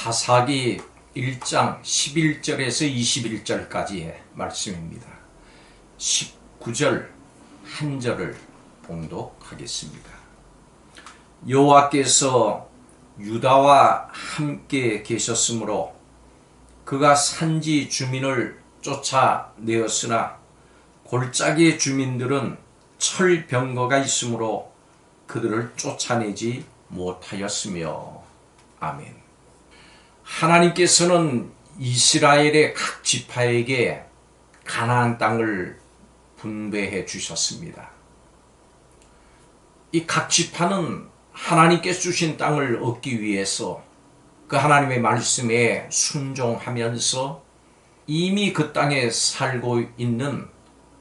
사사기 1장 11절에서 21절까지의 말씀입니다. 19절 한 절을 봉독하겠습니다. 여호와께서 유다와 함께 계셨으므로 그가 산지 주민을 쫓아내었으나 골짜기의 주민들은 철병거가 있으므로 그들을 쫓아내지 못하였으며. 아멘. 하나님께서는 이스라엘의 각 지파에게 가나안 땅을 분배해 주셨습니다. 이 각 지파는 하나님께서 주신 땅을 얻기 위해서 그 하나님의 말씀에 순종하면서 이미 그 땅에 살고 있는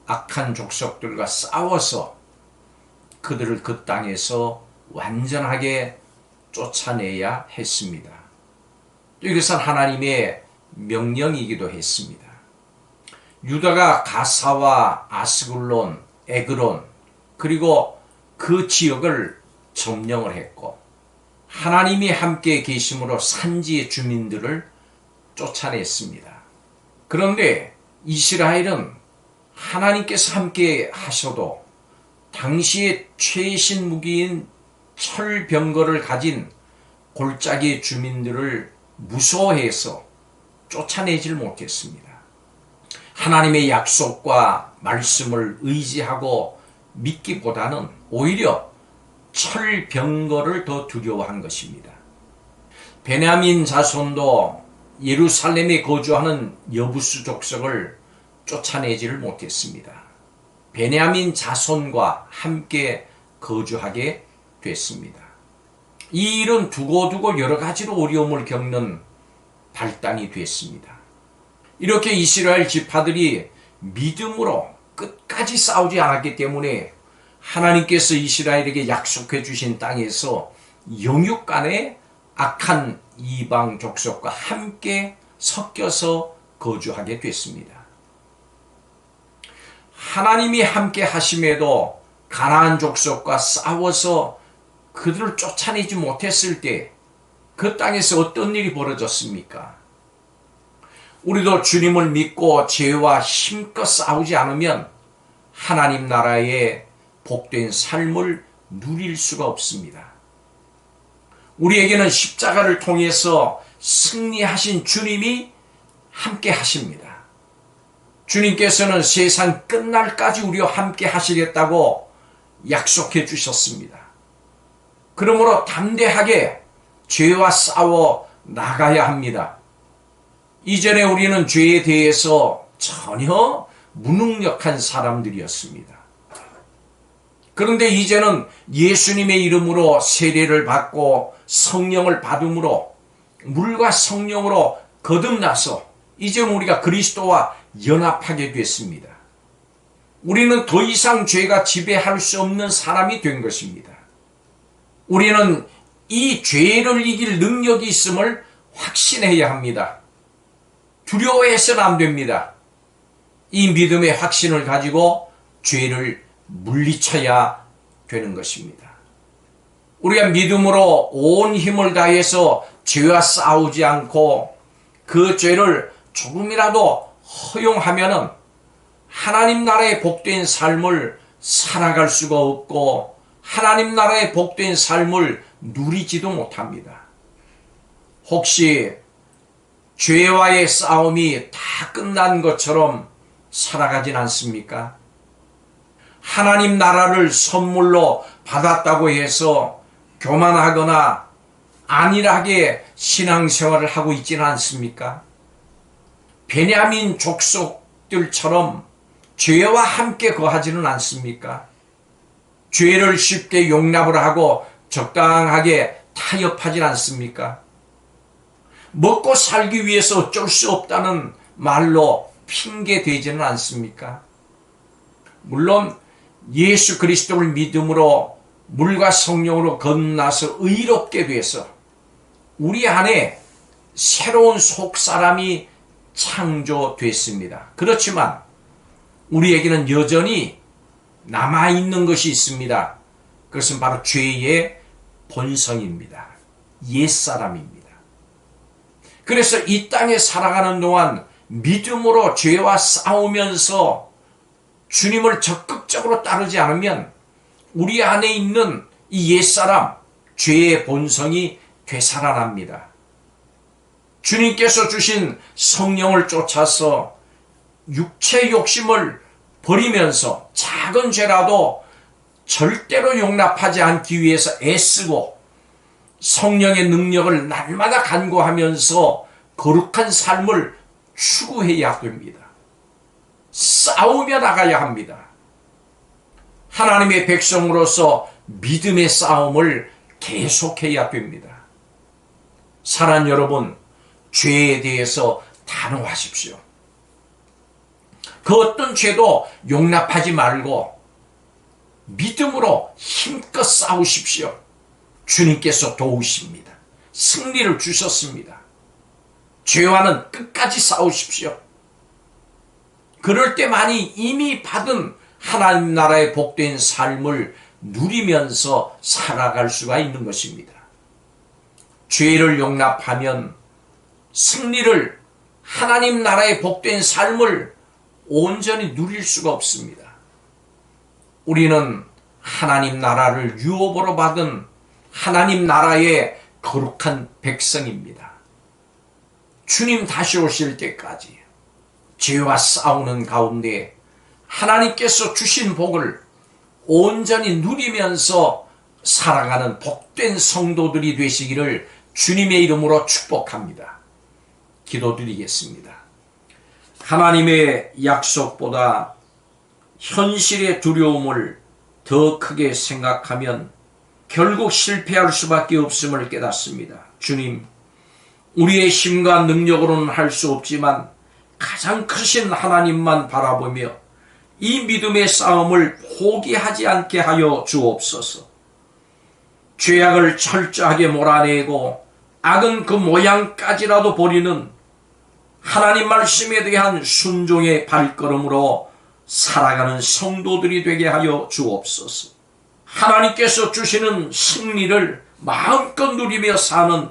악한 족속들과 싸워서 그들을 그 땅에서 완전하게 쫓아내야 했습니다. 이것은 하나님의 명령이기도 했습니다. 유다가 가사와 아스글론, 에그론 그리고 그 지역을 점령을 했고 하나님이 함께 계심으로 산지의 주민들을 쫓아냈습니다. 그런데 이스라엘은 하나님께서 함께 하셔도 당시의 최신 무기인 철병거를 가진 골짜기의 주민들을 무서워해서 쫓아내질 못했습니다. 하나님의 약속과 말씀을 의지하고 믿기보다는 오히려 철병거를 더 두려워한 것입니다. 베냐민 자손도 예루살렘에 거주하는 여부수 족속을 쫓아내지를 못했습니다. 베냐민 자손과 함께 거주하게 됐습니다. 이 일은 두고두고 여러 가지로 어려움을 겪는 발단이 됐습니다. 이렇게 이스라엘 지파들이 믿음으로 끝까지 싸우지 않았기 때문에 하나님께서 이스라엘에게 약속해 주신 땅에서 영육간에 악한 이방 족속과 함께 섞여서 거주하게 됐습니다. 하나님이 함께 하심에도 가나안 족속과 싸워서 그들을 쫓아내지 못했을 때 그 땅에서 어떤 일이 벌어졌습니까? 우리도 주님을 믿고 죄와 힘껏 싸우지 않으면 하나님 나라의 복된 삶을 누릴 수가 없습니다. 우리에게는 십자가를 통해서 승리하신 주님이 함께 하십니다. 주님께서는 세상 끝날까지 우리와 함께 하시겠다고 약속해 주셨습니다. 그러므로 담대하게 죄와 싸워 나가야 합니다. 이전에 우리는 죄에 대해서 전혀 무능력한 사람들이었습니다. 그런데 이제는 예수님의 이름으로 세례를 받고 성령을 받음으로 물과 성령으로 거듭나서 이제 우리가 그리스도와 연합하게 됐습니다. 우리는 더 이상 죄가 지배할 수 없는 사람이 된 것입니다. 우리는 이 죄를 이길 능력이 있음을 확신해야 합니다. 두려워해서는 안 됩니다. 이 믿음의 확신을 가지고 죄를 물리쳐야 되는 것입니다. 우리가 믿음으로 온 힘을 다해서 죄와 싸우지 않고 그 죄를 조금이라도 허용하면은 하나님 나라의 복된 삶을 살아갈 수가 없고 하나님 나라의 복된 삶을 누리지도 못합니다. 혹시 죄와의 싸움이 다 끝난 것처럼 살아가진 않습니까? 하나님 나라를 선물로 받았다고 해서 교만하거나 안일하게 신앙생활을 하고 있지는 않습니까? 베냐민 족속들처럼 죄와 함께 거하지는 않습니까? 죄를 쉽게 용납을 하고 적당하게 타협하지 않습니까? 먹고 살기 위해서 어쩔 수 없다는 말로 핑계 대지는 않습니까? 물론 예수 그리스도를 믿음으로 물과 성령으로 건너서 의롭게 돼서 우리 안에 새로운 속사람이 창조됐습니다. 그렇지만 우리에게는 여전히 남아있는 것이 있습니다. 그것은 바로 죄의 본성입니다. 옛사람입니다. 그래서 이 땅에 살아가는 동안 믿음으로 죄와 싸우면서 주님을 적극적으로 따르지 않으면 우리 안에 있는 이 옛사람, 죄의 본성이 되살아납니다. 주님께서 주신 성령을 쫓아서 육체 욕심을 버리면서 작은 죄라도 절대로 용납하지 않기 위해서 애쓰고 성령의 능력을 날마다 간구하면서 거룩한 삶을 추구해야 됩니다. 싸우며 나가야 합니다. 하나님의 백성으로서 믿음의 싸움을 계속해야 됩니다. 사랑 여러분, 죄에 대해서 단호하십시오. 그 어떤 죄도 용납하지 말고 믿음으로 힘껏 싸우십시오. 주님께서 도우십니다. 승리를 주셨습니다. 죄와는 끝까지 싸우십시오. 그럴 때만이 이미 받은 하나님 나라의 복된 삶을 누리면서 살아갈 수가 있는 것입니다. 죄를 용납하면 승리를, 하나님 나라의 복된 삶을 온전히 누릴 수가 없습니다. 우리는 하나님 나라를 유업으로 받은 하나님 나라의 거룩한 백성입니다. 주님 다시 오실 때까지 죄와 싸우는 가운데 하나님께서 주신 복을 온전히 누리면서 살아가는 복된 성도들이 되시기를 주님의 이름으로 축복합니다. 기도드리겠습니다. 하나님의 약속보다 현실의 두려움을 더 크게 생각하면 결국 실패할 수밖에 없음을 깨닫습니다. 주님, 우리의 힘과 능력으로는 할 수 없지만 가장 크신 하나님만 바라보며 이 믿음의 싸움을 포기하지 않게 하여 주옵소서. 죄악을 철저하게 몰아내고 악은 그 모양까지라도 버리는 하나님 말씀에 대한 순종의 발걸음으로 살아가는 성도들이 되게 하여 주옵소서. 하나님께서 주시는 승리를 마음껏 누리며 사는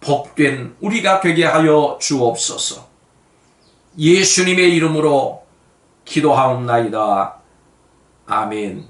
복된 우리가 되게 하여 주옵소서. 예수님의 이름으로 기도하옵나이다. 아멘.